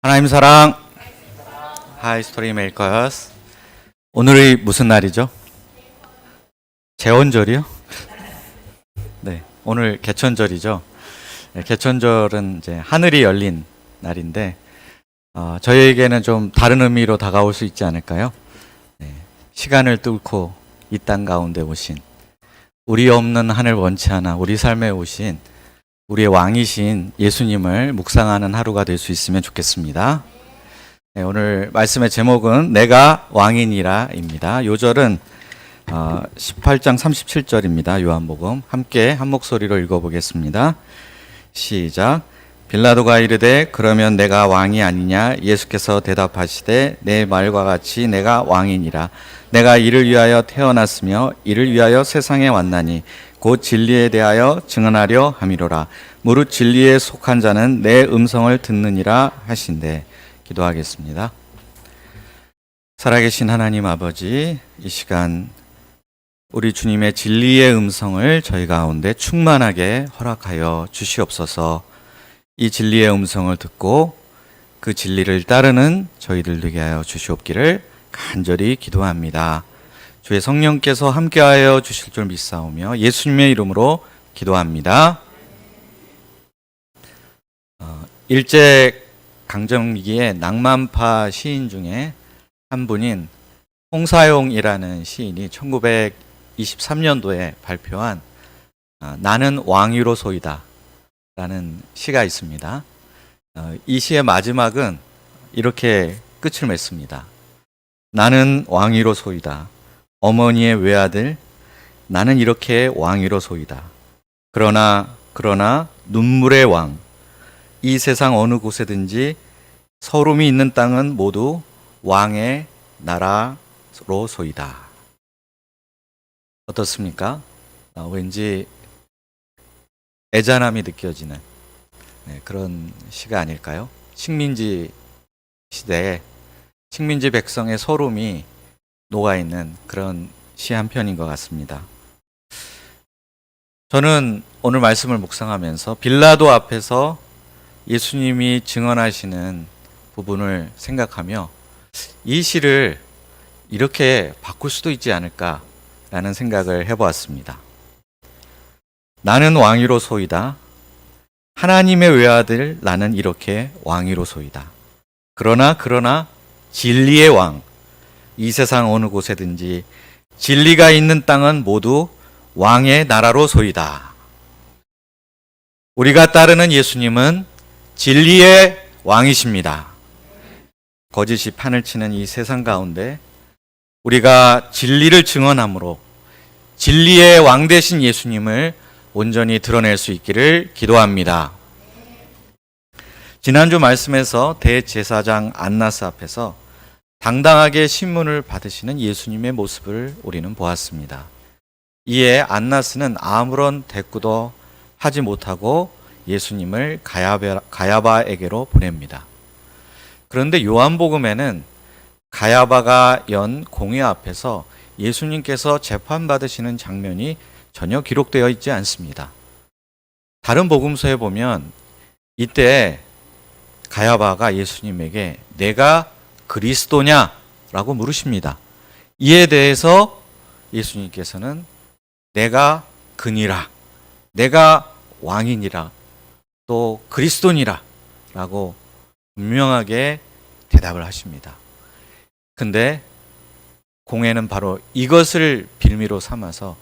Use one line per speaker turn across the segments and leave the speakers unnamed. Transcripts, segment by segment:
하나님 사랑, 하이 스토리 메이커스. 오늘이 무슨 날이죠? 제원절이요? 네, 오늘 개천절이죠. 네, 개천절은 이제 하늘이 열린 날인데 저희에게는 좀 다른 의미로 다가올 수 있지 않을까요? 네, 시간을 뚫고 이 땅 가운데 오신, 우리 없는 하늘 원치 않아 우리 삶에 오신 우리의 왕이신 예수님을 묵상하는 하루가 될 수 있으면 좋겠습니다. 네, 오늘 말씀의 제목은 내가 왕이니라입니다. 요절은 18장 37절입니다. 요한복음 함께 한 목소리로 읽어보겠습니다. 시작. 빌라도가 이르되 그러면 내가 왕이 아니냐? 예수께서 대답하시되 내 말과 같이 내가 왕이니라. 내가 이를 위하여 태어났으며 이를 위하여 세상에 왔나니 곧 진리에 대하여 증언하려 함이로라. 무릇 진리에 속한 자는 내 음성을 듣느니라 하신대. 기도하겠습니다. 살아계신 하나님 아버지, 이 시간 우리 주님의 진리의 음성을 저희 가운데 충만하게 허락하여 주시옵소서. 이 진리의 음성을 듣고 그 진리를 따르는 저희들 되게 하여 주시옵기를 간절히 기도합니다. 주의 성령께서 함께하여 주실 줄 믿사오며 예수님의 이름으로 기도합니다. 일제강점기의 낭만파 시인 중에 한 분인 홍사용이라는 시인이 1923년도에 발표한 나는 왕위로소이다 라는 시가 있습니다. 이 시의 마지막은 이렇게 끝을 맺습니다. 나는 왕위로소이다. 어머니의 외아들, 나는 이렇게 왕위로소이다. 그러나 눈물의 왕, 이 세상 어느 곳에든지 서름이 있는 땅은 모두 왕의 나라로소이다. 어떻습니까? 왠지 애잔함이 느껴지는 그런 시가 아닐까요? 식민지 시대에 식민지 백성의 서름이 녹아있는 그런 시 한 편인 것 같습니다. 저는 오늘 말씀을 묵상하면서 빌라도 앞에서 예수님이 증언하시는 부분을 생각하며 이 시를 이렇게 바꿀 수도 있지 않을까라는 생각을 해보았습니다. 나는 왕위로소이다. 하나님의 외아들 나는 이렇게 왕위로소이다. 그러나 진리의 왕, 이 세상 어느 곳에든지 진리가 있는 땅은 모두 왕의 나라로소이다. 우리가 따르는 예수님은 진리의 왕이십니다. 거짓이 판을 치는 이 세상 가운데 우리가 진리를 증언함으로 진리의 왕 되신 예수님을 온전히 드러낼 수 있기를 기도합니다. 지난주 말씀에서 대제사장 안나스 앞에서 당당하게 신문을 받으시는 예수님의 모습을 우리는 보았습니다. 이에 안나스는 아무런 대꾸도 하지 못하고 예수님을 가야바에게로 보냅니다. 그런데 요한복음에는 가야바가 연 공회 앞에서 예수님께서 재판받으시는 장면이 전혀 기록되어 있지 않습니다. 다른 복음서에 보면 이때 가야바가 예수님에게 내가 그리스도냐? 라고 물으십니다. 이에 대해서 예수님께서는 내가 그니라, 내가 왕이니라, 또 그리스도니라 라고 분명하게 대답을 하십니다. 근데 공회는 바로 이것을 빌미로 삼아서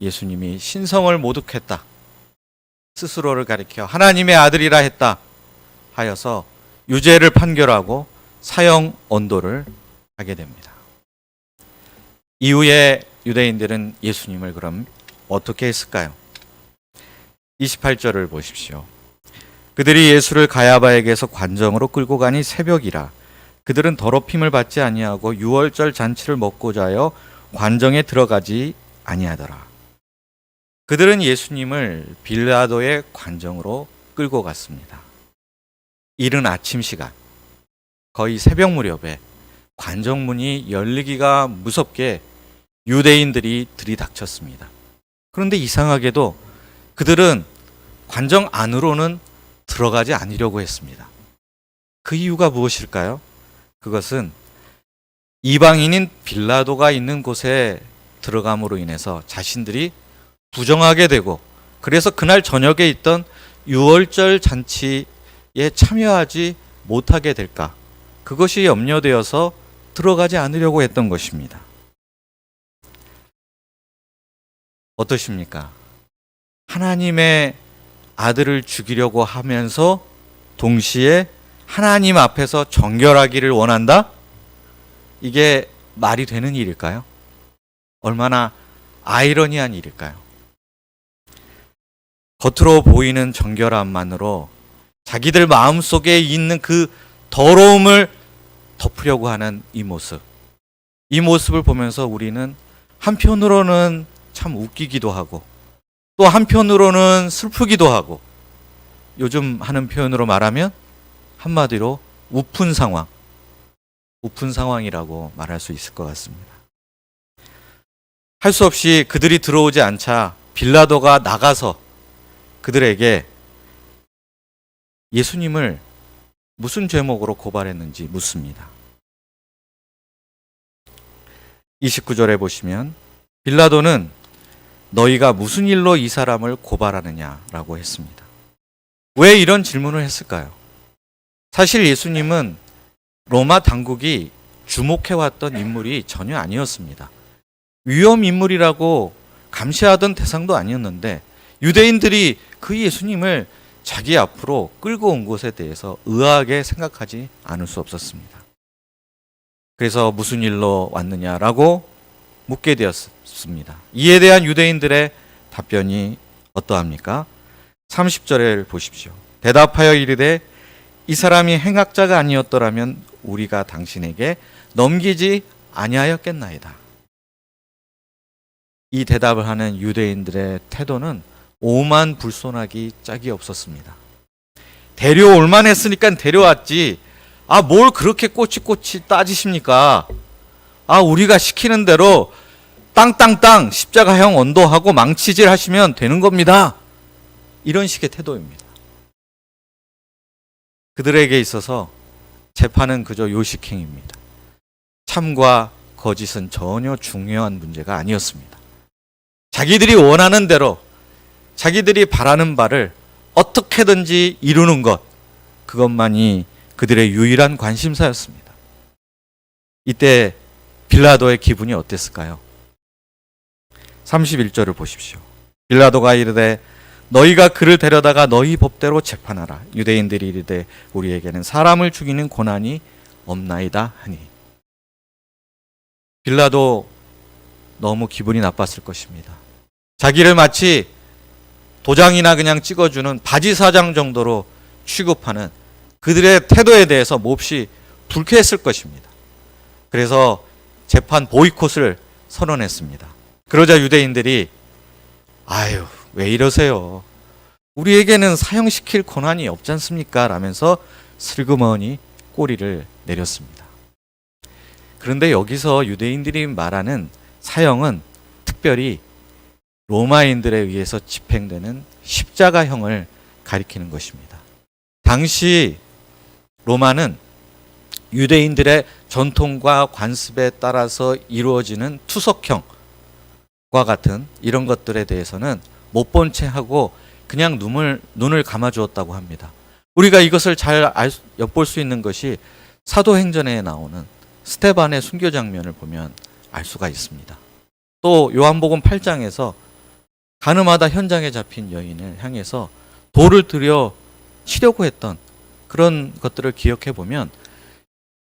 예수님이 신성을 모독했다, 스스로를 가리켜 하나님의 아들이라 했다 하여서 유죄를 판결하고 사형 언도를 하게 됩니다. 이후에 유대인들은 예수님을 그럼 어떻게 했을까요? 28절을 보십시오. 그들이 예수를 가야바에게서 관정으로 끌고 가니 새벽이라. 그들은 더럽힘을 받지 아니하고 유월절 잔치를 먹고자 하여 관정에 들어가지 아니하더라. 그들은 예수님을 빌라도의 관정으로 끌고 갔습니다. 이른 아침 시간, 거의 새벽 무렵에 관정문이 열리기가 무섭게 유대인들이 들이닥쳤습니다. 그런데 이상하게도 그들은 관정 안으로는 들어가지 않으려고 했습니다. 그 이유가 무엇일까요? 그것은 이방인인 빌라도가 있는 곳에 들어감으로 인해서 자신들이 부정하게 되고, 그래서 그날 저녁에 있던 유월절 잔치에 참여하지 못하게 될까, 그것이 염려되어서 들어가지 않으려고 했던 것입니다. 어떠십니까? 하나님의 아들을 죽이려고 하면서 동시에 하나님 앞에서 정결하기를 원한다? 이게 말이 되는 일일까요? 얼마나 아이러니한 일일까요? 겉으로 보이는 정결함만으로 자기들 마음속에 있는 그 더러움을 덮으려고 하는 이 모습을 보면서 우리는 한편으로는 참 웃기기도 하고, 또 한편으로는 슬프기도 하고, 요즘 하는 표현으로 말하면 한마디로 우픈 상황이라고 말할 수 있을 것 같습니다. 할 수 없이 그들이 들어오지 않자 빌라도가 나가서 그들에게 예수님을 무슨 죄목으로 고발했는지 묻습니다. 29절에 보시면 빌라도는 너희가 무슨 일로 이 사람을 고발하느냐라고 했습니다. 왜 이런 질문을 했을까요? 사실 예수님은 로마 당국이 주목해왔던 인물이 전혀 아니었습니다. 위험 인물이라고 감시하던 대상도 아니었는데, 유대인들이 그 예수님을 자기 앞으로 끌고 온 것에 대해서 의아하게 생각하지 않을 수 없었습니다. 그래서 무슨 일로 왔느냐라고 묻게 되었습니다. 이에 대한 유대인들의 답변이 어떠합니까? 30절을 보십시오. 대답하여 이르되 이 사람이 행악자가 아니었더라면 우리가 당신에게 넘기지 아니하였겠나이다. 이 대답을 하는 유대인들의 태도는 오만불손하기 짝이 없었습니다. 데려올 만했으니까 데려왔지, 뭘 그렇게 꼬치꼬치 따지십니까? 우리가 시키는 대로 땅땅땅 십자가형 언도하고 망치질 하시면 되는 겁니다. 이런 식의 태도입니다. 그들에게 있어서 재판은 그저 요식행위입니다. 참과 거짓은 전혀 중요한 문제가 아니었습니다. 자기들이 원하는 대로 자기들이 바라는 바를 어떻게든지 이루는 것, 그것만이 그들의 유일한 관심사였습니다. 이때 빌라도의 기분이 어땠을까요? 31절을 보십시오. 빌라도가 이르되 너희가 그를 데려다가 너희 법대로 재판하라. 유대인들이 이르되 우리에게는 사람을 죽이는 권한이 없나이다 하니. 빌라도 너무 기분이 나빴을 것입니다. 자기를 마치 도장이나 그냥 찍어주는 바지사장 정도로 취급하는 그들의 태도에 대해서 몹시 불쾌했을 것입니다. 그래서 재판 보이콧을 선언했습니다. 그러자 유대인들이 왜 이러세요? 우리에게는 사형시킬 권한이 없지 않습니까? 라면서 슬그머니 꼬리를 내렸습니다. 그런데 여기서 유대인들이 말하는 사형은 특별히 로마인들에 의해서 집행되는 십자가형을 가리키는 것입니다. 당시 로마는 유대인들의 전통과 관습에 따라서 이루어지는 투석형과 같은 이런 것들에 대해서는 못 본 채 하고 그냥 눈을 감아주었다고 합니다. 우리가 이것을 잘 엿볼 수 있는 것이 사도행전에 나오는 스데반의 순교 장면을 보면 알 수가 있습니다. 또 요한복음 8장에서 가늠하다 현장에 잡힌 여인을 향해서 돌을 들여 치려고 했던 그런 것들을 기억해 보면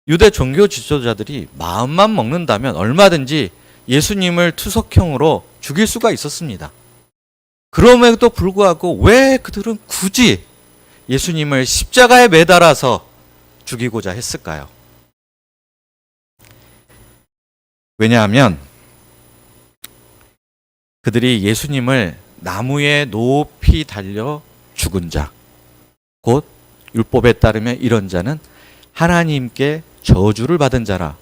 유대 종교 지도자들이 마음만 먹는다면 얼마든지 예수님을 투석형으로 죽일 수가 있었습니다. 그럼에도 불구하고 왜 그들은 굳이 예수님을 십자가에 매달아서 죽이고자 했을까요? 왜냐하면 그들이 예수님을 나무에 높이 달려 죽은 자, 곧 율법에 따르면 이런 자는 하나님께 저주를 받은 자라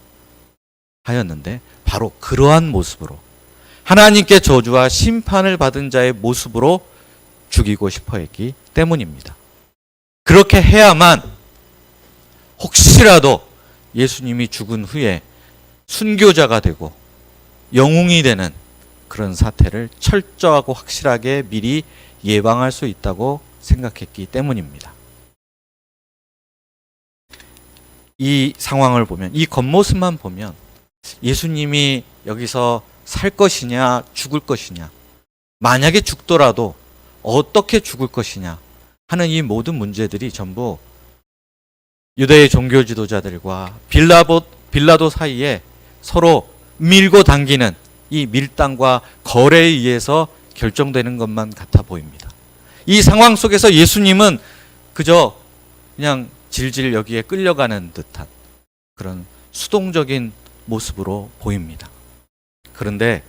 하였는데, 바로 그러한 모습으로 하나님께 저주와 심판을 받은 자의 모습으로 죽이고 싶어 했기 때문입니다. 그렇게 해야만 혹시라도 예수님이 죽은 후에 순교자가 되고 영웅이 되는 그런 사태를 철저하고 확실하게 미리 예방할 수 있다고 생각했기 때문입니다. 이 상황을 보면, 이 겉모습만 보면 예수님이 여기서 살 것이냐 죽을 것이냐, 만약에 죽더라도 어떻게 죽을 것이냐 하는 이 모든 문제들이 전부 유대의 종교 지도자들과 빌라도 사이에 서로 밀고 당기는 이 밀당과 거래에 의해서 결정되는 것만 같아 보입니다. 이 상황 속에서 예수님은 그저 그냥 질질 여기에 끌려가는 듯한 그런 수동적인 모습으로 보입니다. 그런데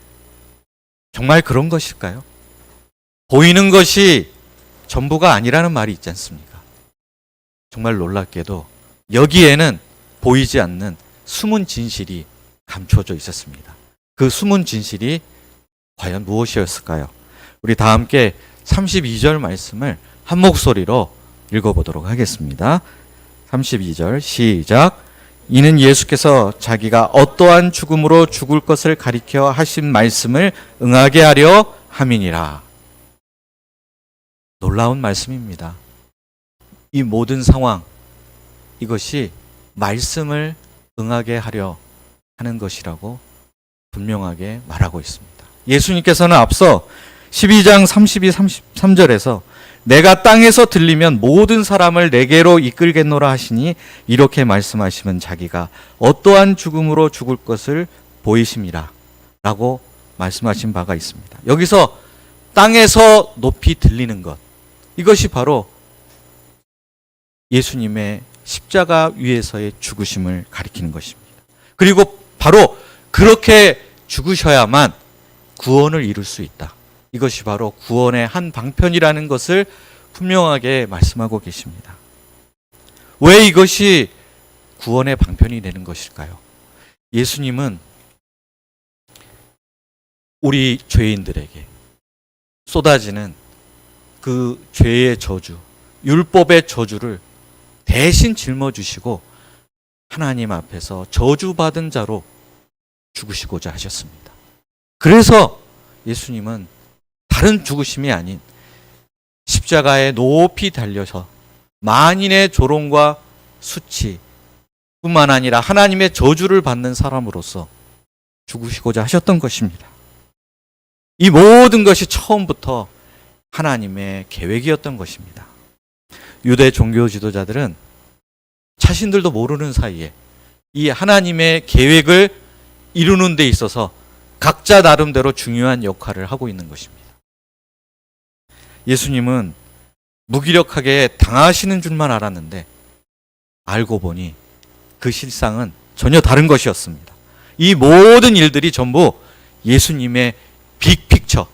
정말 그런 것일까요? 보이는 것이 전부가 아니라는 말이 있지 않습니까? 정말 놀랍게도 여기에는 보이지 않는 숨은 진실이 감춰져 있었습니다. 그 숨은 진실이 과연 무엇이었을까요? 우리 다 함께 32절 말씀을 한 목소리로 읽어보도록 하겠습니다. 32절 시작. 이는 예수께서 자기가 어떠한 죽음으로 죽을 것을 가리켜 하신 말씀을 응하게 하려 함이니라. 놀라운 말씀입니다. 이 모든 상황, 이것이 말씀을 응하게 하려 하는 것이라고 분명하게 말하고 있습니다. 예수님께서는 앞서 12장 32, 33절에서 내가 땅에서 들리면 모든 사람을 내게로 이끌겠노라 하시니 이렇게 말씀하시면 자기가 어떠한 죽음으로 죽을 것을 보이심이라 라고 말씀하신 바가 있습니다. 여기서 땅에서 높이 들리는 것, 이것이 바로 예수님의 십자가 위에서의 죽으심을 가리키는 것입니다. 그리고 바로 그렇게 죽으셔야만 구원을 이룰 수 있다. 이것이 바로 구원의 한 방편이라는 것을 분명하게 말씀하고 계십니다. 왜 이것이 구원의 방편이 되는 것일까요? 예수님은 우리 죄인들에게 쏟아지는 그 죄의 저주, 율법의 저주를 대신 짊어지시고 하나님 앞에서 저주받은 자로 죽으시고자 하셨습니다. 그래서 예수님은 다른 죽으심이 아닌 십자가에 높이 달려서 만인의 조롱과 수치 뿐만 아니라 하나님의 저주를 받는 사람으로서 죽으시고자 하셨던 것입니다. 이 모든 것이 처음부터 하나님의 계획이었던 것입니다. 유대 종교 지도자들은 자신들도 모르는 사이에 이 하나님의 계획을 이루는 데 있어서 각자 나름대로 중요한 역할을 하고 있는 것입니다. 예수님은 무기력하게 당하시는 줄만 알았는데 알고 보니 그 실상은 전혀 다른 것이었습니다. 이 모든 일들이 전부 예수님의 빅픽처,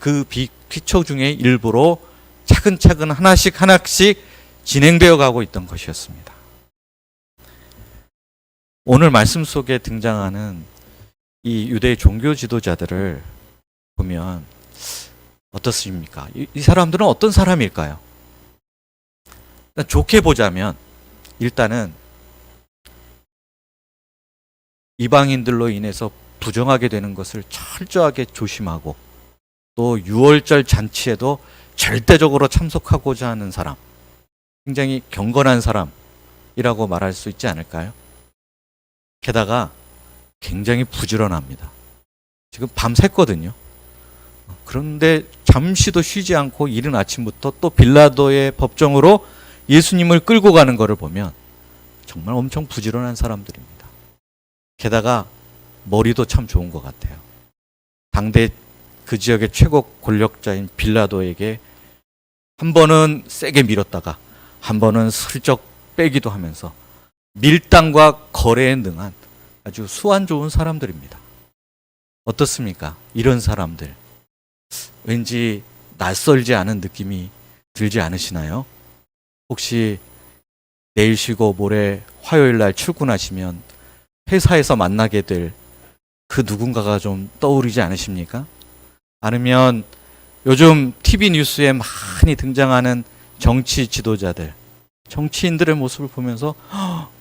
그 빅픽처 중의 일부로 차근차근 하나씩 진행되어 가고 있던 것이었습니다. 오늘 말씀 속에 등장하는 이 유대 종교 지도자들을 보면 어떻습니까? 이 사람들은 어떤 사람일까요? 좋게 보자면 일단은 이방인들로 인해서 부정하게 되는 것을 철저하게 조심하고 또 유월절 잔치에도 절대적으로 참석하고자 하는 사람, 굉장히 경건한 사람이라고 말할 수 있지 않을까요? 게다가 굉장히 부지런합니다. 지금 밤샜거든요. 그런데 잠시도 쉬지 않고 이른 아침부터 또 빌라도의 법정으로 예수님을 끌고 가는 것을 보면 정말 엄청 부지런한 사람들입니다. 게다가 머리도 참 좋은 것 같아요. 당대 그 지역의 최고 권력자인 빌라도에게 한 번은 세게 밀었다가 한 번은 슬쩍 빼기도 하면서 밀당과 거래에 능한 아주 수완 좋은 사람들입니다. 어떻습니까? 이런 사람들. 왠지 낯설지 않은 느낌이 들지 않으시나요? 혹시 내일 쉬고 모레 화요일 날 출근하시면 회사에서 만나게 될 그 누군가가 좀 떠오르지 않으십니까? 아니면 요즘 TV 뉴스에 많이 등장하는 정치 지도자들, 정치인들의 모습을 보면서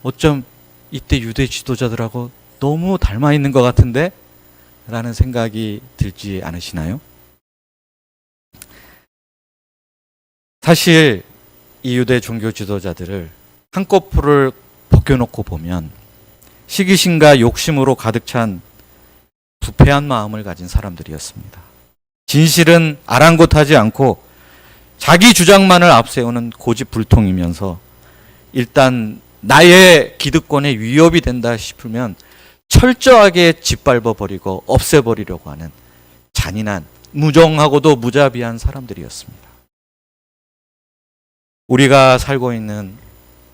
어쩜 이때 유대 지도자들하고 너무 닮아 있는 것 같은데? 라는 생각이 들지 않으시나요? 사실 이 유대 종교 지도자들을 한꺼풀을 벗겨놓고 보면 시기심과 욕심으로 가득 찬 부패한 마음을 가진 사람들이었습니다. 진실은 아랑곳하지 않고 자기 주장만을 앞세우는 고집불통이면서 일단 나의 기득권에 위협이 된다 싶으면 철저하게 짓밟아 버리고 없애버리려고 하는 잔인한, 무정하고도 무자비한 사람들이었습니다. 우리가 살고 있는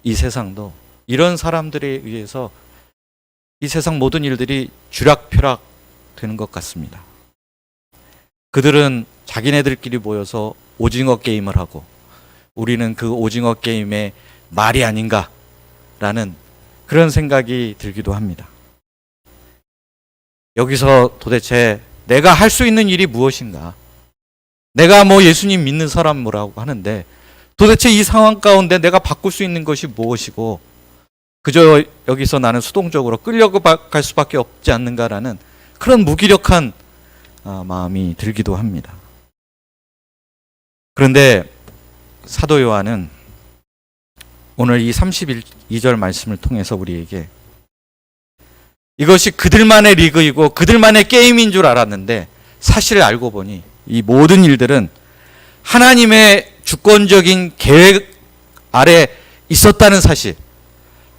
이 세상도 이런 사람들에 의해서 이 세상 모든 일들이 쥐락펴락 되는 것 같습니다. 그들은 자기네들끼리 모여서 오징어 게임을 하고 우리는 그 오징어 게임의 말이 아닌가라는 그런 생각이 들기도 합니다. 여기서 도대체 내가 할 수 있는 일이 무엇인가? 내가 뭐 예수님 믿는 사람 뭐라고 하는데 도대체 이 상황 가운데 내가 바꿀 수 있는 것이 무엇이고 그저 여기서 나는 수동적으로 끌려갈 수밖에 없지 않는가라는 그런 무기력한 마음이 들기도 합니다. 그런데 사도 요한은 오늘 이 32절 말씀을 통해서 우리에게 이것이 그들만의 리그이고 그들만의 게임인 줄 알았는데 사실 알고 보니 이 모든 일들은 하나님의 주권적인 계획 아래 있었다는 사실,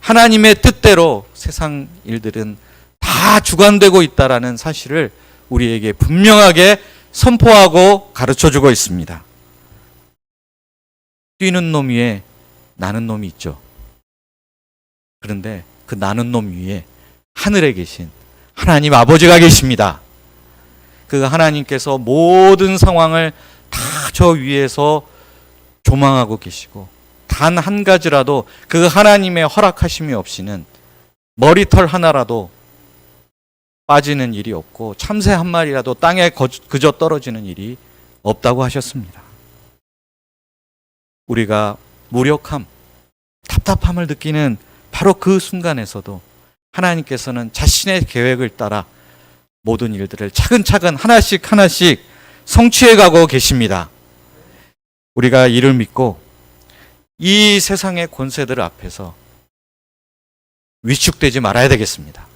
하나님의 뜻대로 세상 일들은 다 주관되고 있다라는 사실을 우리에게 분명하게 선포하고 가르쳐주고 있습니다. 뛰는 놈 위에 나는 놈이 있죠. 그런데 그 나는 놈 위에 하늘에 계신 하나님 아버지가 계십니다. 그 하나님께서 모든 상황을 다 저 위에서 조망하고 계시고 단 한 가지라도 그 하나님의 허락하심이 없이는 머리털 하나라도 빠지는 일이 없고 참새 한 마리라도 땅에 그저 떨어지는 일이 없다고 하셨습니다. 우리가 무력함, 답답함을 느끼는 바로 그 순간에서도 하나님께서는 자신의 계획을 따라 모든 일들을 차근차근 하나씩 하나씩 성취해 가고 계십니다. 우리가 이를 믿고 이 세상의 권세들 앞에서 위축되지 말아야 되겠습니다.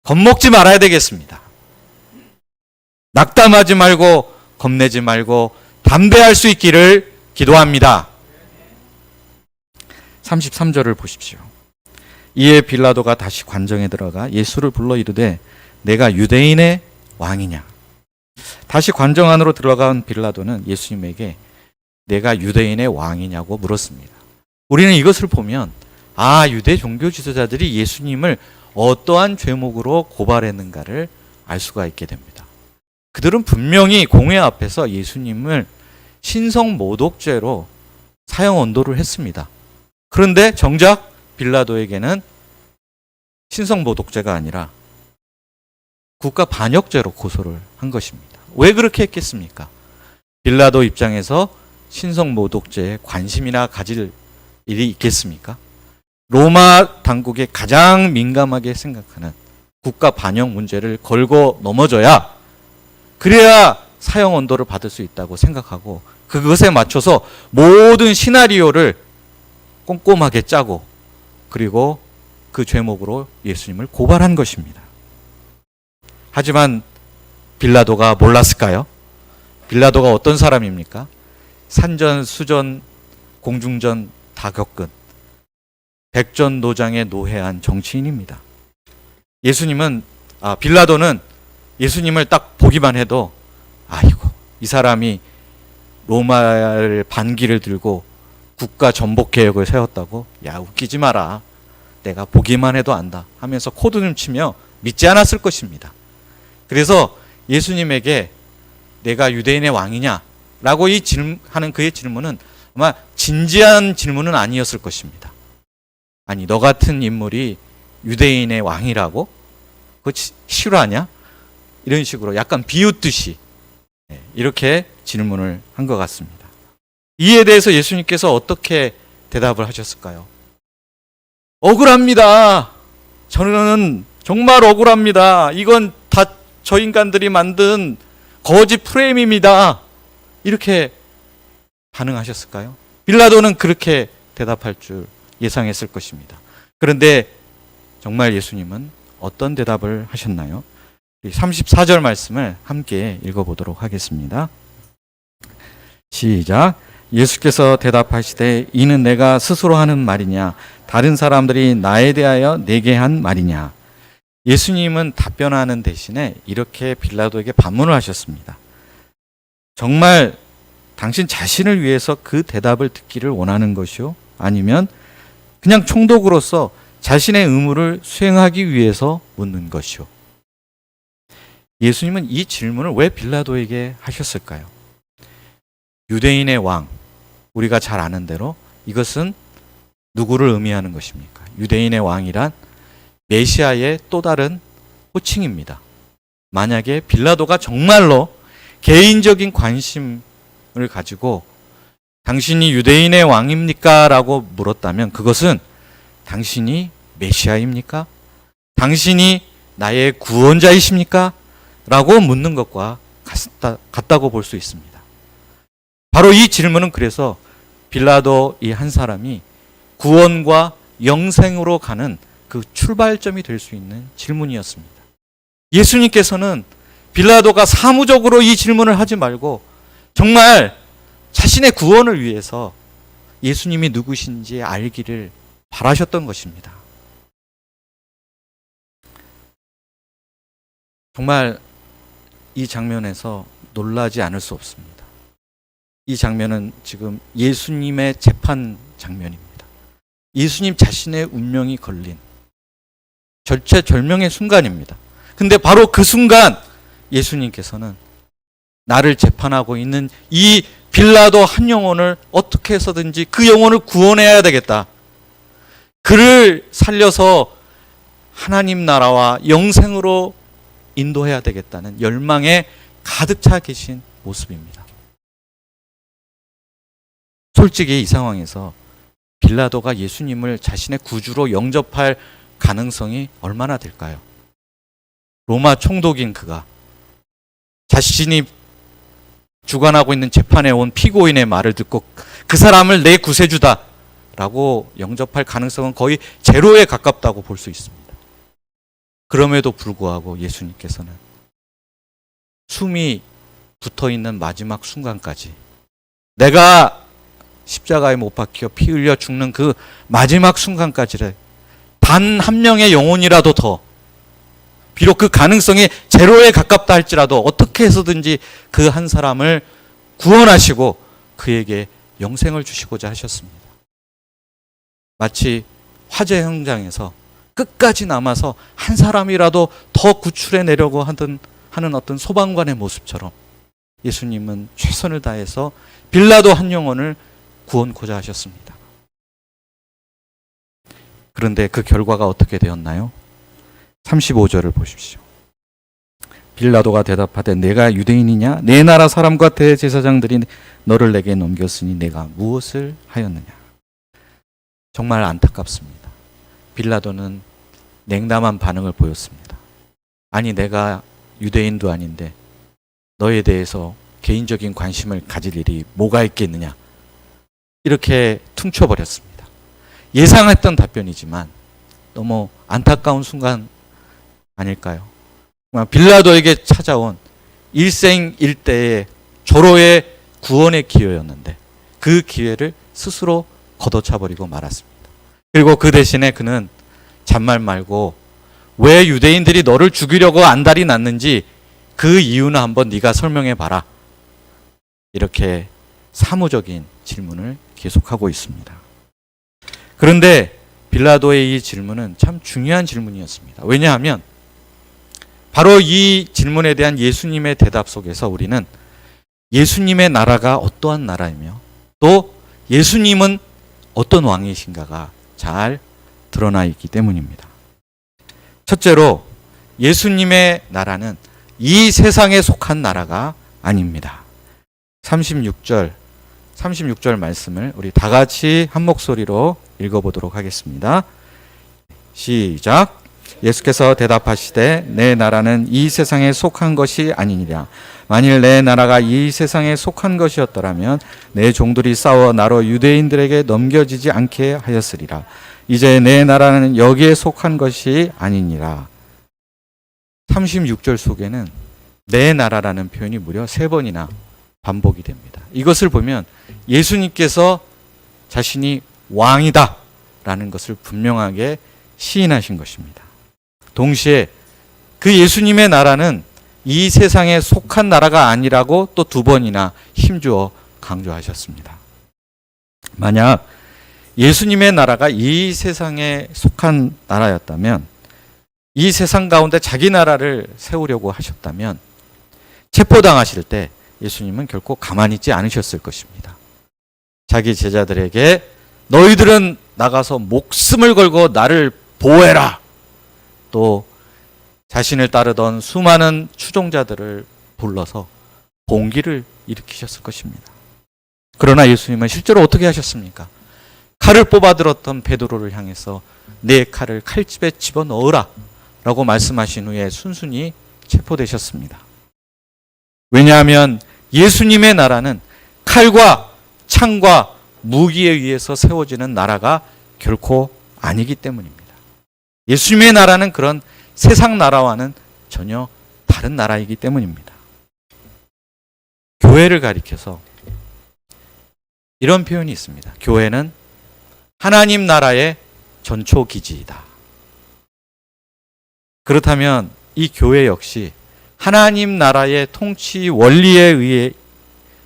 겁먹지 말아야 되겠습니다. 낙담하지 말고 겁내지 말고 담대할 수 있기를 기도합니다. 33절을 보십시오. 이에 빌라도가 다시 관정에 들어가 예수를 불러 이르되 내가 유대인의 왕이냐. 다시 관정 안으로 들어간 빌라도는 예수님에게 내가 유대인의 왕이냐고 물었습니다. 우리는 이것을 보면 유대 종교 지도자들이 예수님을 어떠한 죄목으로 고발했는가를 알 수가 있게 됩니다. 그들은 분명히 공회 앞에서 예수님을 신성 모독죄로 사형 언도를 했습니다. 그런데 정작 빌라도에게는 신성 모독죄가 아니라 국가 반역죄로 고소를 한 것입니다. 왜 그렇게 했겠습니까? 빌라도 입장에서 신성 모독죄에 관심이나 가질 일이 있겠습니까? 로마 당국에 가장 민감하게 생각하는 국가 반역 문제를 걸고 넘어져야 그래야 사형 언도를 받을 수 있다고 생각하고 그것에 맞춰서 모든 시나리오를 꼼꼼하게 짜고 그리고 그 죄목으로 예수님을 고발한 것입니다. 하지만 빌라도가 몰랐을까요? 빌라도가 어떤 사람입니까? 산전, 수전, 공중전 다 겪은 백전노장에 노회한 정치인입니다. 빌라도는 예수님을 딱 보기만 해도 아이고 이 사람이 로마를 반기를 들고 국가 전복 개혁을 세웠다고? 야 웃기지 마라. 내가 보기만 해도 안다 하면서 코드를 치며 믿지 않았을 것입니다. 그래서 예수님에게 내가 유대인의 왕이냐? 라고 하는 그의 질문은 아마 진지한 질문은 아니었을 것입니다. 아니 너 같은 인물이 유대인의 왕이라고? 그거 실화냐? 이런 식으로 약간 비웃듯이 이렇게 질문을 한 것 같습니다. 이에 대해서 예수님께서 어떻게 대답을 하셨을까요? 억울합니다. 저는 정말 억울합니다. 이건 다 저 인간들이 만든 거짓 프레임입니다. 이렇게 반응하셨을까요? 빌라도는 그렇게 대답할 줄 예상했을 것입니다. 그런데 정말 예수님은 어떤 대답을 하셨나요? 34절 말씀을 함께 읽어보도록 하겠습니다. 시작. 예수께서 대답하시되 이는 내가 스스로 하는 말이냐 다른 사람들이 나에 대하여 내게 한 말이냐. 예수님은 답변하는 대신에 이렇게 빌라도에게 반문을 하셨습니다. 정말 당신 자신을 위해서 그 대답을 듣기를 원하는 것이요? 아니면 그냥 총독으로서 자신의 의무를 수행하기 위해서 묻는 것이요? 예수님은 이 질문을 왜 빌라도에게 하셨을까요? 유대인의 왕, 우리가 잘 아는 대로 이것은 누구를 의미하는 것입니까? 유대인의 왕이란 메시아의 또 다른 호칭입니다. 만약에 빌라도가 정말로 개인적인 관심을 가지고 당신이 유대인의 왕입니까? 라고 물었다면 그것은 당신이 메시아입니까? 당신이 나의 구원자이십니까? 라고 묻는 것과 같다고 볼 수 있습니다. 바로 이 질문은 그래서 빌라도 이 한 사람이 구원과 영생으로 가는 그 출발점이 될 수 있는 질문이었습니다. 예수님께서는 빌라도가 사무적으로 이 질문을 하지 말고 정말 자신의 구원을 위해서 예수님이 누구신지 알기를 바라셨던 것입니다. 정말 이 장면에서 놀라지 않을 수 없습니다. 이 장면은 지금 예수님의 재판 장면입니다. 예수님 자신의 운명이 걸린 절체절명의 순간입니다. 근데 바로 그 순간 예수님께서는 나를 재판하고 있는 이 빌라도 한 영혼을 어떻게 해서든지 그 영혼을 구원해야 되겠다. 그를 살려서 하나님 나라와 영생으로 인도해야 되겠다는 열망에 가득 차 계신 모습입니다. 솔직히 이 상황에서 빌라도가 예수님을 자신의 구주로 영접할 가능성이 얼마나 될까요? 로마 총독인 그가 자신이 주관하고 있는 재판에 온 피고인의 말을 듣고 그 사람을 내 구세주다 라고 영접할 가능성은 거의 제로에 가깝다고 볼 수 있습니다. 그럼에도 불구하고 예수님께서는 숨이 붙어있는 마지막 순간까지 내가 십자가에 못 박혀 피 흘려 죽는 그 마지막 순간까지를 단 한 명의 영혼이라도 더 비록 그 가능성이 제로에 가깝다 할지라도 어떻게 해서든지 그 한 사람을 구원하시고 그에게 영생을 주시고자 하셨습니다. 마치 화재 현장에서 끝까지 남아서 한 사람이라도 더 구출해 내려고 하는 어떤 소방관의 모습처럼 예수님은 최선을 다해서 빌라도 한 영혼을 구원코자 하셨습니다. 그런데 그 결과가 어떻게 되었나요? 35절을 보십시오. 빌라도가 대답하되 내가 유대인이냐? 내 나라 사람과 대제사장들이 너를 내게 넘겼으니 내가 무엇을 하였느냐? 정말 안타깝습니다. 빌라도는 냉담한 반응을 보였습니다. 아니 내가 유대인도 아닌데 너에 대해서 개인적인 관심을 가질 일이 뭐가 있겠느냐? 이렇게 퉁쳐버렸습니다. 예상했던 답변이지만 너무 안타까운 순간 아닐까요? 빌라도에게 찾아온 일생일대의 조로의 구원의 기회였는데 그 기회를 스스로 걷어차버리고 말았습니다. 그리고 그 대신에 그는 잔말 말고 왜 유대인들이 너를 죽이려고 안달이 났는지 그 이유는 한번 네가 설명해 봐라. 이렇게 사무적인 질문을 계속하고 있습니다. 그런데 빌라도의 이 질문은 참 중요한 질문이었습니다. 왜냐하면 바로 이 질문에 대한 예수님의 대답 속에서 우리는 예수님의 나라가 어떠한 나라이며 또 예수님은 어떤 왕이신가가 잘 드러나 있기 때문입니다. 첫째로 예수님의 나라는 이 세상에 속한 나라가 아닙니다. 36절 말씀을 우리 다 같이 한 목소리로 읽어보도록 하겠습니다. 시작. 예수께서 대답하시되 내 나라는 이 세상에 속한 것이 아니니라. 만일 내 나라가 이 세상에 속한 것이었더라면 내 종들이 싸워 나로 유대인들에게 넘겨지지 않게 하였으리라. 이제 내 나라는 여기에 속한 것이 아니니라. 36절 속에는 내 나라라는 표현이 무려 3번이나 반복이 됩니다. 이것을 보면 예수님께서 자신이 왕이다 라는 것을 분명하게 시인하신 것입니다. 동시에 그 예수님의 나라는 이 세상에 속한 나라가 아니라고 또 2번이나 힘주어 강조하셨습니다. 만약 예수님의 나라가 이 세상에 속한 나라였다면, 이 세상 가운데 자기 나라를 세우려고 하셨다면 체포당하실 때 예수님은 결코 가만히 있지 않으셨을 것입니다. 자기 제자들에게 너희들은 나가서 목숨을 걸고 나를 보호해라. 또 자신을 따르던 수많은 추종자들을 불러서 봉기를 일으키셨을 것입니다. 그러나 예수님은 실제로 어떻게 하셨습니까? 칼을 뽑아들었던 베드로를 향해서 내 칼을 칼집에 집어넣으라 라고 말씀하신 후에 순순히 체포되셨습니다. 왜냐하면 예수님의 나라는 칼과 창과 무기에 의해서 세워지는 나라가 결코 아니기 때문입니다. 예수님의 나라는 그런 세상 나라와는 전혀 다른 나라이기 때문입니다. 교회를 가리켜서 이런 표현이 있습니다. 교회는 하나님 나라의 전초기지이다. 그렇다면 이 교회 역시 하나님 나라의 통치 원리에 의해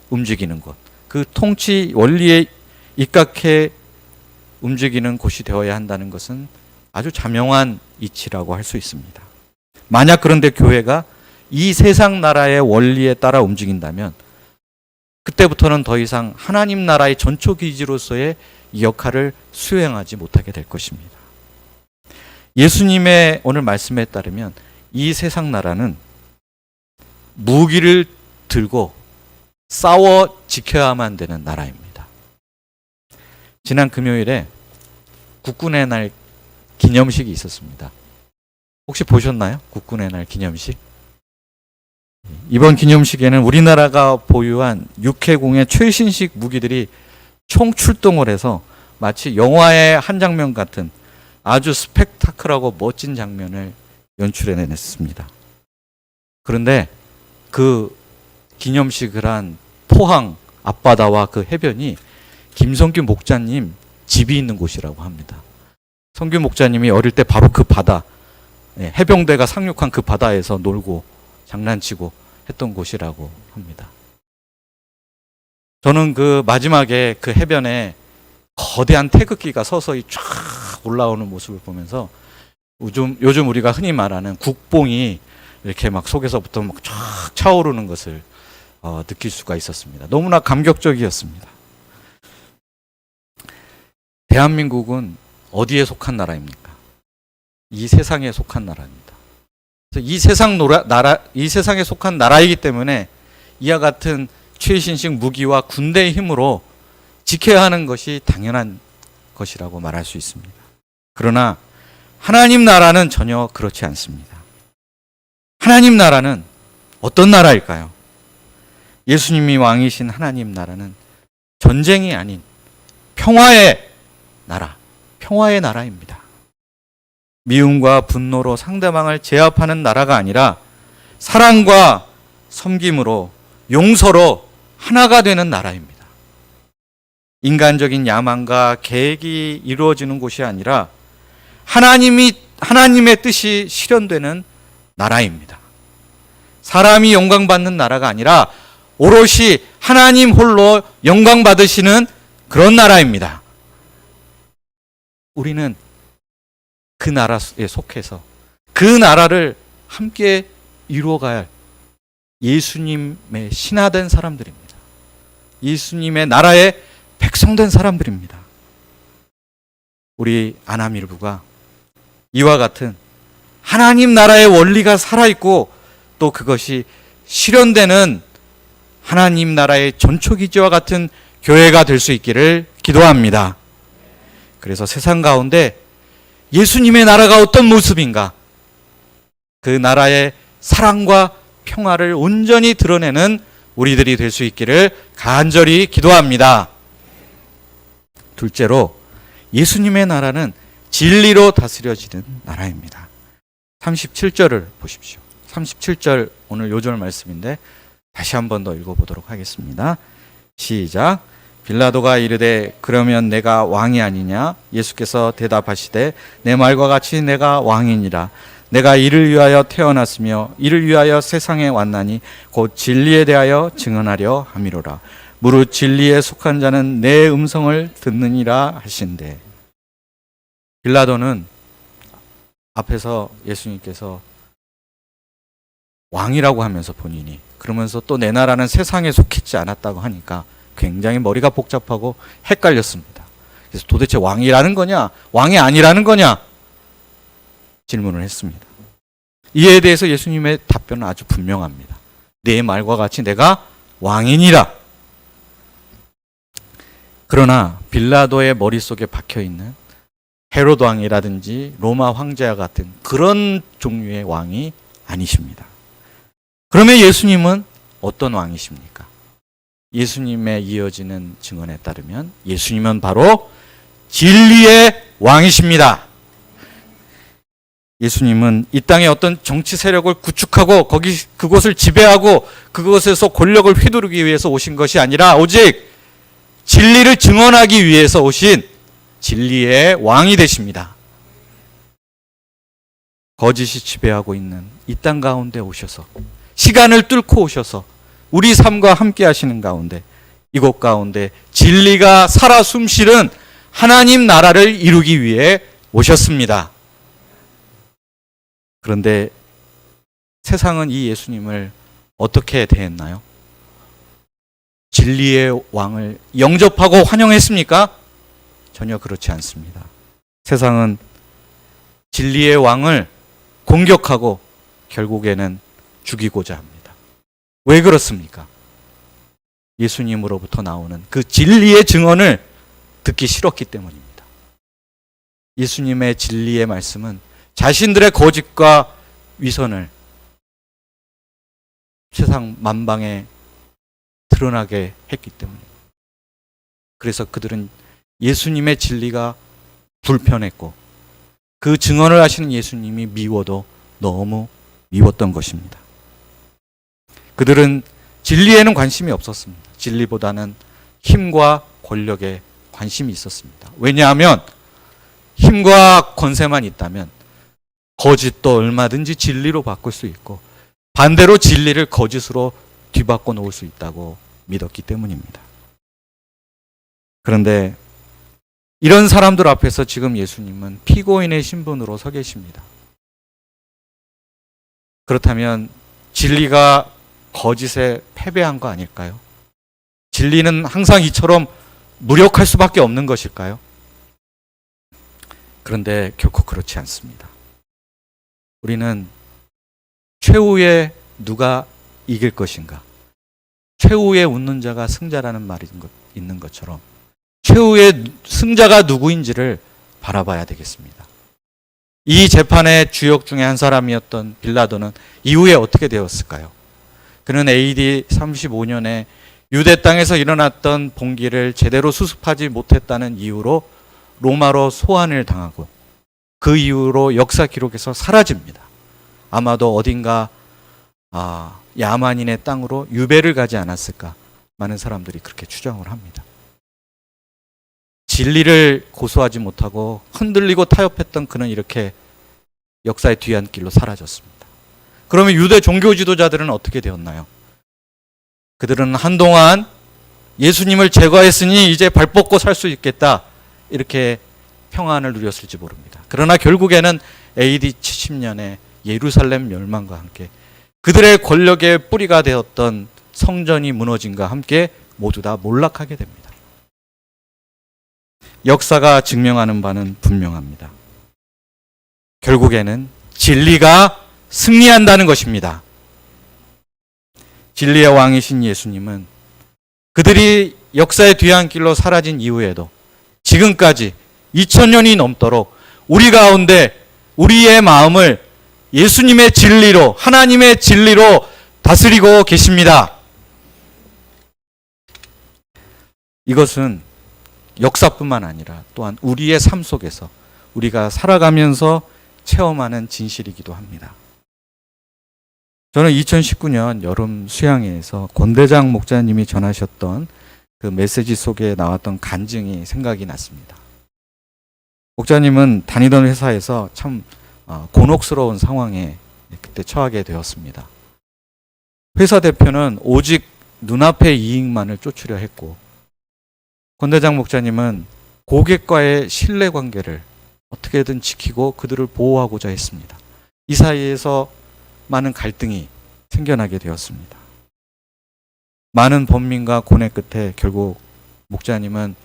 움직이는 것, 그 통치 원리에 입각해 움직이는 곳이 되어야 한다는 것은 아주 자명한 이치라고 할 수 있습니다. 만약 그런데 교회가 이 세상 나라의 원리에 따라 움직인다면 그때부터는 더 이상 하나님 나라의 전초기지로서의 이 역할을 수행하지 못하게 될 것입니다. 예수님의 오늘 말씀에 따르면 이 세상 나라는 무기를 들고 싸워 지켜야만 되는 나라입니다. 지난 금요일에 국군의 날 기념식이 있었습니다. 혹시 보셨나요? 국군의 날 기념식? 이번 기념식에는 우리나라가 보유한 육해공의 최신식 무기들이 총출동을 해서 마치 영화의 한 장면 같은 아주 스펙타클하고 멋진 장면을 연출해냈습니다. 그런데 그 기념식을 한 포항 앞바다와 그 해변이 김성규 목자님 집이 있는 곳이라고 합니다. 성규 목자님이 어릴 때 바로 그 바다, 해병대가 상륙한 그 바다에서 놀고 장난치고 했던 곳이라고 합니다. 저는 그 마지막에 그 해변에 거대한 태극기가 서서히 쫙 올라오는 모습을 보면서 요즘 우리가 흔히 말하는 국뽕이 이렇게 막 속에서부터 막 쫙 차오르는 것을 느낄 수가 있었습니다. 너무나 감격적이었습니다. 대한민국은 어디에 속한 나라입니까? 이 세상에 속한 나라입니다. 그래서 이 세상에 속한 나라이기 때문에 이와 같은 최신식 무기와 군대의 힘으로 지켜야 하는 것이 당연한 것이라고 말할 수 있습니다. 그러나 하나님 나라는 전혀 그렇지 않습니다. 하나님 나라는 어떤 나라일까요? 예수님이 왕이신 하나님 나라는 전쟁이 아닌 평화의 나라, 평화의 나라입니다. 미움과 분노로 상대방을 제압하는 나라가 아니라 사랑과 섬김으로 용서로 하나가 되는 나라입니다. 인간적인 야망과 계획이 이루어지는 곳이 아니라 하나님의 뜻이 실현되는 나라입니다. 사람이 영광받는 나라가 아니라 오롯이 하나님 홀로 영광 받으시는 그런 나라입니다. 우리는 그 나라에 속해서 그 나라를 함께 이루어가야 할 예수님의 신하된 사람들입니다. 예수님의 나라의 백성된 사람들입니다. 우리 아남일부가 이와 같은 하나님 나라의 원리가 살아있고 또 그것이 실현되는 하나님 나라의 전초기지와 같은 교회가 될 수 있기를 기도합니다. 그래서 세상 가운데 예수님의 나라가 어떤 모습인가? 그 나라의 사랑과 평화를 온전히 드러내는 우리들이 될 수 있기를 간절히 기도합니다. 둘째로, 예수님의 나라는 진리로 다스려지는 나라입니다. 37절을 보십시오. 37절 오늘 요절 말씀인데 다시 한 번 더 읽어보도록 하겠습니다. 시작. 빌라도가 이르되 그러면 내가 왕이 아니냐? 예수께서 대답하시되 내 말과 같이 내가 왕이니라. 내가 이를 위하여 태어났으며 이를 위하여 세상에 왔나니 곧 진리에 대하여 증언하려 함이로라. 무릇 진리에 속한 자는 내 음성을 듣느니라 하신대. 빌라도는 앞에서 예수님께서 왕이라고 하면서 본인이 그러면서 또 내 나라는 세상에 속했지 않았다고 하니까 굉장히 머리가 복잡하고 헷갈렸습니다. 그래서 도대체 왕이라는 거냐? 왕이 아니라는 거냐? 질문을 했습니다. 이에 대해서 예수님의 답변은 아주 분명합니다. 내 말과 같이 내가 왕이니라. 그러나 빌라도의 머릿속에 박혀있는 헤로드 왕이라든지 로마 황제와 같은 그런 종류의 왕이 아니십니다. 그러면 예수님은 어떤 왕이십니까? 예수님의 이어지는 증언에 따르면 예수님은 바로 진리의 왕이십니다. 예수님은 이 땅에 어떤 정치 세력을 구축하고 그곳을 지배하고 그곳에서 권력을 휘두르기 위해서 오신 것이 아니라 오직 진리를 증언하기 위해서 오신 진리의 왕이 되십니다. 거짓이 지배하고 있는 이 땅 가운데 오셔서 시간을 뚫고 오셔서 우리 삶과 함께 하시는 가운데 이곳 가운데 진리가 살아 숨쉬는 하나님 나라를 이루기 위해 오셨습니다. 그런데 세상은 이 예수님을 어떻게 대했나요? 진리의 왕을 영접하고 환영했습니까? 전혀 그렇지 않습니다. 세상은 진리의 왕을 공격하고 결국에는 죽이고자 합니다. 왜 그렇습니까? 예수님으로부터 나오는 그 진리의 증언을 듣기 싫었기 때문입니다. 예수님의 진리의 말씀은 자신들의 거짓과 위선을 세상 만방에 드러나게 했기 때문입니다. 그래서 그들은 예수님의 진리가 불편했고 그 증언을 하시는 예수님이 미워도 너무 미웠던 것입니다. 그들은 진리에는 관심이 없었습니다. 진리보다는 힘과 권력에 관심이 있었습니다. 왜냐하면 힘과 권세만 있다면 거짓도 얼마든지 진리로 바꿀 수 있고 반대로 진리를 거짓으로 뒤바꿔 놓을 수 있다고 믿었기 때문입니다. 그런데 이런 사람들 앞에서 지금 예수님은 피고인의 신분으로 서 계십니다. 그렇다면 진리가 거짓에 패배한 거 아닐까요? 진리는 항상 이처럼 무력할 수밖에 없는 것일까요? 그런데 결코 그렇지 않습니다. 우리는 최후에 누가 이길 것인가? 최후에 웃는 자가 승자라는 말이 있는 것처럼 최후의 승자가 누구인지를 바라봐야 되겠습니다. 이 재판의 주역 중에 한 사람이었던 빌라도는 이후에 어떻게 되었을까요? 그는 AD 35년에 유대 땅에서 일어났던 봉기를 제대로 수습하지 못했다는 이유로 로마로 소환을 당하고 그 이후로 역사 기록에서 사라집니다. 아마도 어딘가 야만인의 땅으로 유배를 가지 않았을까? 많은 사람들이 그렇게 추정을 합니다. 진리를 고수하지 못하고 흔들리고 타협했던 그는 이렇게 역사의 뒤안길로 사라졌습니다. 그러면 유대 종교 지도자들은 어떻게 되었나요? 그들은 한동안 예수님을 제거했으니 이제 발 뻗고 살 수 있겠다 이렇게 평안을 누렸을지 모릅니다. 그러나 결국에는 AD 70년에 예루살렘 멸망과 함께 그들의 권력의 뿌리가 되었던 성전이 무너짐과 함께 모두 다 몰락하게 됩니다. 역사가 증명하는 바는 분명합니다. 결국에는 진리가 승리한다는 것입니다. 진리의 왕이신 예수님은 그들이 역사의 뒤안길로 사라진 이후에도 지금까지 2000년이 넘도록 우리 가운데 우리의 마음을 예수님의 진리로, 하나님의 진리로 다스리고 계십니다. 이것은 역사뿐만 아니라 또한 우리의 삶 속에서 우리가 살아가면서 체험하는 진실이기도 합니다. 저는 2019년 여름 수양회에서 권대장 목자님이 전하셨던 그 메시지 속에 나왔던 간증이 생각이 났습니다. 목자님은 다니던 회사에서 참 곤혹스러운 상황에 그때 처하게 되었습니다. 회사 대표는 오직 눈앞의 이익만을 쫓으려 했고, 권대장 목자님은 고객과의 신뢰관계를 어떻게든 지키고 그들을 보호하고자 했습니다. 이 사이에서 많은 갈등이 생겨나게 되었습니다. 많은 번민과 고뇌 끝에 결국 목자님은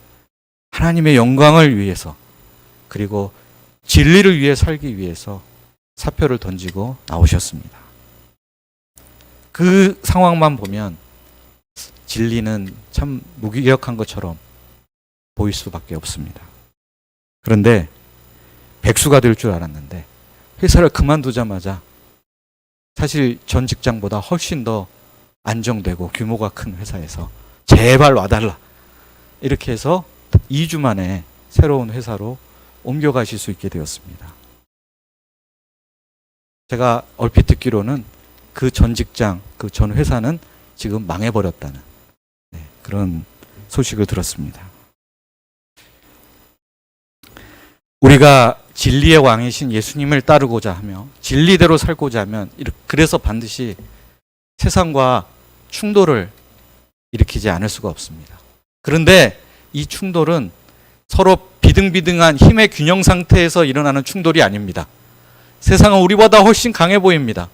하나님의 영광을 위해서, 그리고 진리를 위해 살기 위해서 사표를 던지고 나오셨습니다. 그 상황만 보면 진리는 참 무기력한 것처럼 보일 수밖에 없습니다. 그런데 백수가 될 줄 알았는데 회사를 그만두자마자 사실 전 직장보다 훨씬 더 안정되고 규모가 큰 회사에서 제발 와달라, 이렇게 해서 2주 만에 새로운 회사로 옮겨가실 수 있게 되었습니다. 제가 얼핏 듣기로는 그 전 직장, 그 전 회사는 지금 망해버렸다는 그런 소식을 들었습니다. 우리가 진리의 왕이신 예수님을 따르고자 하며 진리대로 살고자 하면, 그래서 반드시 세상과 충돌을 일으키지 않을 수가 없습니다. 그런데 이 충돌은 서로 비등비등한 힘의 균형 상태에서 일어나는 충돌이 아닙니다. 세상은 우리보다 훨씬 강해 보입니다.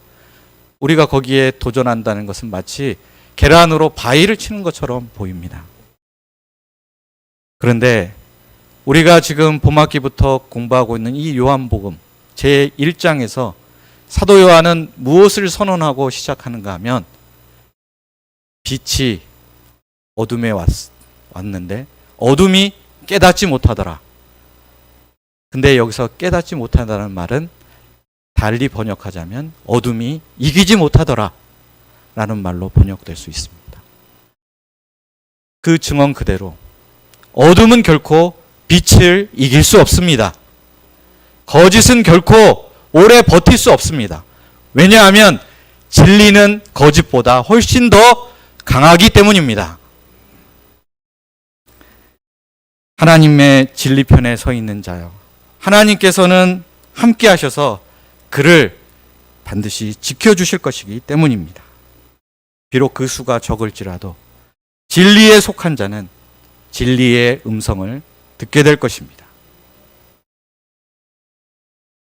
우리가 거기에 도전한다는 것은 마치 계란으로 바위를 치는 것처럼 보입니다. 그런데 우리가 지금 봄학기부터 공부하고 있는 이 요한복음 제1장에서 사도 요한은 무엇을 선언하고 시작하는가 하면, 빛이 어둠에 왔는데 어둠이 깨닫지 못하더라. 근데 여기서 깨닫지 못하다는 말은 달리 번역하자면 어둠이 이기지 못하더라 라는 말로 번역될 수 있습니다. 그 증언 그대로 어둠은 결코 빛을 이길 수 없습니다. 거짓은 결코 오래 버틸 수 없습니다. 왜냐하면 진리는 거짓보다 훨씬 더 강하기 때문입니다. 하나님의 진리편에 서 있는 자요, 하나님께서는 함께 하셔서 그를 반드시 지켜주실 것이기 때문입니다. 비록 그 수가 적을지라도 진리에 속한 자는 진리의 음성을 듣게 될 것입니다.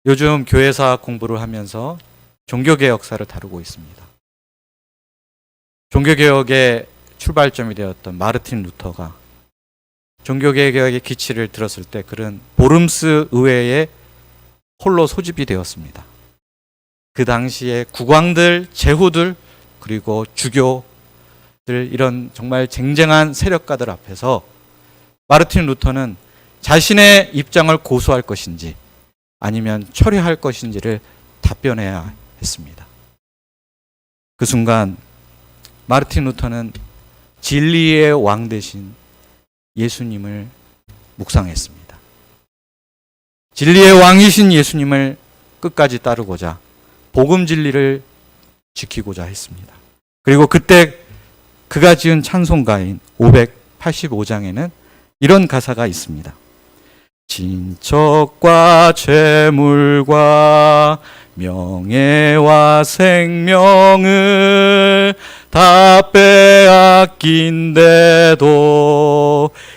요즘 교회사 공부를 하면서 종교개혁사를 다루고 있습니다. 종교개혁의 출발점이 되었던 마르틴 루터가 종교개혁의 기치를 들었을 때 그는 보름스 의회에 홀로 소집이 되었습니다. 그 당시에 국왕들, 제후들, 그리고 주교들, 이런 정말 쟁쟁한 세력가들 앞에서 마르틴 루터는 자신의 입장을 고수할 것인지 아니면 철회할 것인지를 답변해야 했습니다. 그 순간 마르틴 루터는 진리의 왕 대신 예수님을 묵상했습니다. 진리의 왕이신 예수님을 끝까지 따르고자 복음 진리를 지키고자 했습니다. 그리고 그때 그가 지은 찬송가인 585장에는 이런 가사가 있습니다. 친척과 재물과 명예와 생명을 다 빼앗긴데도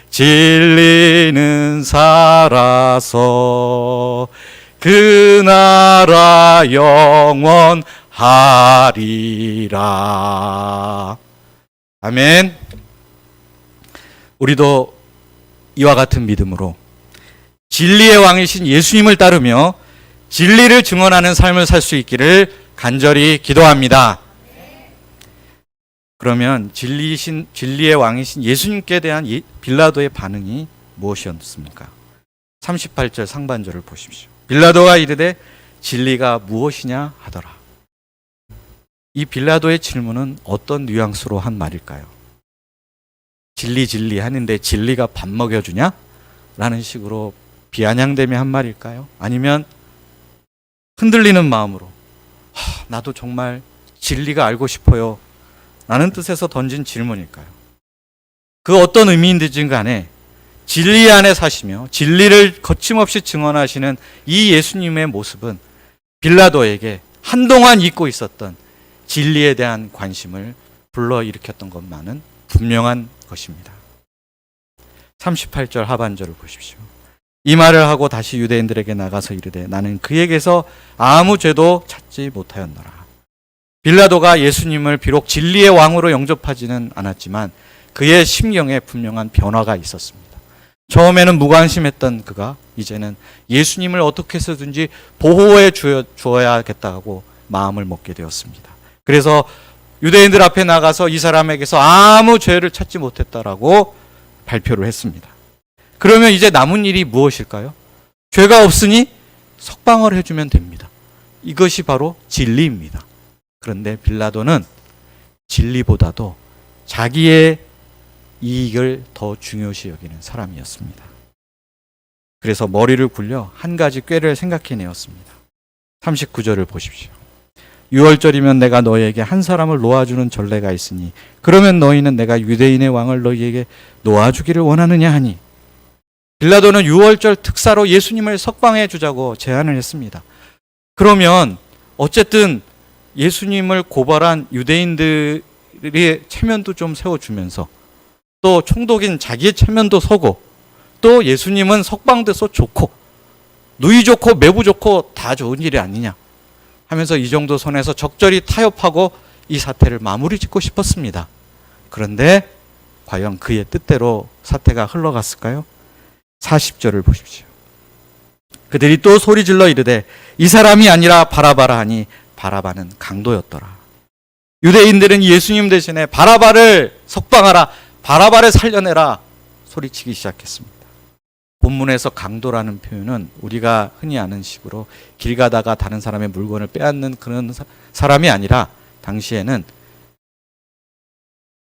진리는 살아서 그 나라 영원하리라. 아멘. 우리도 이와 같은 믿음으로 진리의 왕이신 예수님을 따르며 진리를 증언하는 삶을 살 수 있기를 간절히 기도합니다. 그러면 진리의 왕이신 예수님께 대한 빌라도의 반응이 무엇이었습니까? 38절 상반절을 보십시오. 빌라도가 이르되 진리가 무엇이냐 하더라. 이 빌라도의 질문은 어떤 뉘앙스로 한 말일까요? 진리 하는데 진리가 밥 먹여주냐? 라는 식으로 비아냥대며 한 말일까요? 아니면 흔들리는 마음으로 나도 정말 진리가 알고 싶어요 라는 뜻에서 던진 질문일까요? 그 어떤 의미인지 간에 진리 안에 사시며 진리를 거침없이 증언하시는 이 예수님의 모습은 빌라도에게 한동안 잊고 있었던 진리에 대한 관심을 불러일으켰던 것만은 분명한 것입니다. 38절 하반절을 보십시오. 이 말을 하고 다시 유대인들에게 나가서 이르되 나는 그에게서 아무 죄도 찾지 못하였노라. 빌라도가 예수님을 비록 진리의 왕으로 영접하지는 않았지만 그의 심경에 분명한 변화가 있었습니다. 처음에는 무관심했던 그가 이제는 예수님을 어떻게 해서든지 보호해 주어야겠다고 마음을 먹게 되었습니다. 그래서 유대인들 앞에 나가서 이 사람에게서 아무 죄를 찾지 못했다라고 발표를 했습니다. 그러면 이제 남은 일이 무엇일까요? 죄가 없으니 석방을 해주면 됩니다. 이것이 바로 진리입니다. 그런데 빌라도는 진리보다도 자기의 이익을 더 중요시 여기는 사람이었습니다. 그래서 머리를 굴려 한 가지 꾀를 생각해내었습니다. 39절을 보십시오. 6월절이면 내가 너희에게 한 사람을 놓아주는 전례가 있으니 그러면 너희는 내가 유대인의 왕을 너희에게 놓아주기를 원하느냐 하니 빌라도는 6월절 특사로 예수님을 석방해 주자고 제안을 했습니다. 그러면 어쨌든 예수님을 고발한 유대인들의 체면도 좀 세워주면서 또 총독인 자기의 체면도 서고 또 예수님은 석방돼서 좋고 누이 좋고 매부 좋고 다 좋은 일이 아니냐 하면서 이 정도 선에서 적절히 타협하고 이 사태를 마무리 짓고 싶었습니다. 그런데 과연 그의 뜻대로 사태가 흘러갔을까요? 40절을 보십시오. 그들이 또 소리질러 이르되 이 사람이 아니라 바라바라 하니 바라바는 강도였더라. 유대인들은 예수님 대신에 바라바를 석방하라, 바라바를 살려내라 소리치기 시작했습니다. 본문에서 강도라는 표현은 우리가 흔히 아는 식으로 길 가다가 다른 사람의 물건을 빼앗는 그런 사람이 아니라 당시에는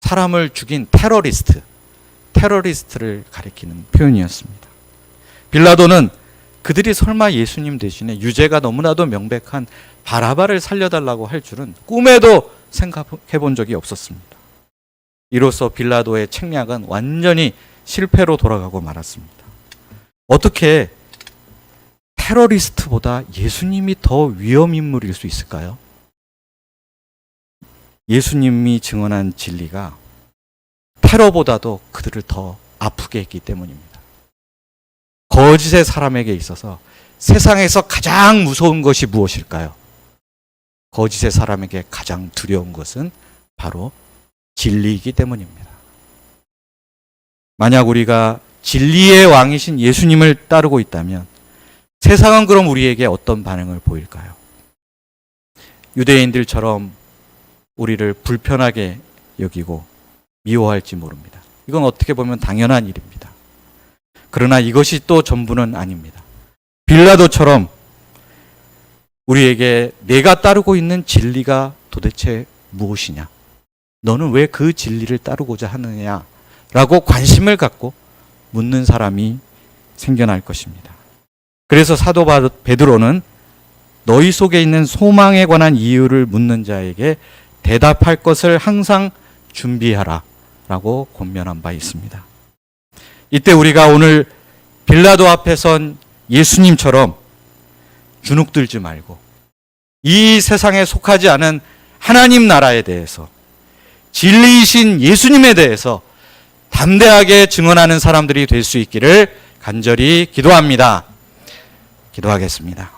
사람을 죽인 테러리스트를 가리키는 표현이었습니다. 빌라도는 그들이 설마 예수님 대신에 유죄가 너무나도 명백한 바라바를 살려달라고 할 줄은 꿈에도 생각해 본 적이 없었습니다. 이로써 빌라도의 책략은 완전히 실패로 돌아가고 말았습니다. 어떻게 테러리스트보다 예수님이 더 위험인물일 수 있을까요? 예수님이 증언한 진리가 테러보다도 그들을 더 아프게 했기 때문입니다. 거짓의 사람에게 있어서 세상에서 가장 무서운 것이 무엇일까요? 거짓의 사람에게 가장 두려운 것은 바로 진리이기 때문입니다. 만약 우리가 진리의 왕이신 예수님을 따르고 있다면 세상은 그럼 우리에게 어떤 반응을 보일까요? 유대인들처럼 우리를 불편하게 여기고 미워할지 모릅니다. 이건 어떻게 보면 당연한 일입니다. 그러나 이것이 또 전부는 아닙니다. 빌라도처럼 우리에게 내가 따르고 있는 진리가 도대체 무엇이냐? 너는 왜 그 진리를 따르고자 하느냐라고 관심을 갖고 묻는 사람이 생겨날 것입니다. 그래서 사도 베드로는 너희 속에 있는 소망에 관한 이유를 묻는 자에게 대답할 것을 항상 준비하라 라고 권면한 바 있습니다. 이때 우리가 오늘 빌라도 앞에 선 예수님처럼 주눅들지 말고 이 세상에 속하지 않은 하나님 나라에 대해서 진리이신 예수님에 대해서 담대하게 증언하는 사람들이 될 수 있기를 간절히 기도합니다. 기도하겠습니다.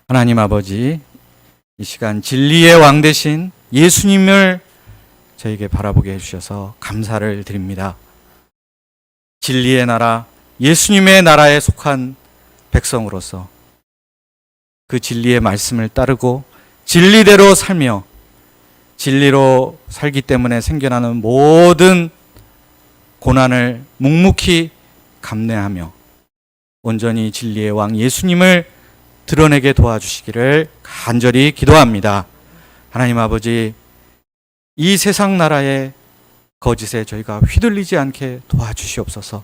하나님 아버지, 이 시간 진리의 왕 되신 예수님을 저에게 바라보게 해주셔서 감사를 드립니다. 진리의 나라, 예수님의 나라에 속한 백성으로서 그 진리의 말씀을 따르고 진리대로 살며 진리로 살기 때문에 생겨나는 모든 고난을 묵묵히 감내하며 온전히 진리의 왕 예수님을 드러내게 도와주시기를 간절히 기도합니다. 하나님 아버지, 이 세상 나라의 거짓에 저희가 휘둘리지 않게 도와주시옵소서.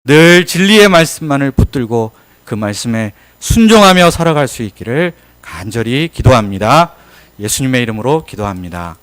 늘 진리의 말씀만을 붙들고 그 말씀에 순종하며 살아갈 수 있기를 간절히 기도합니다. 예수님의 이름으로 기도합니다.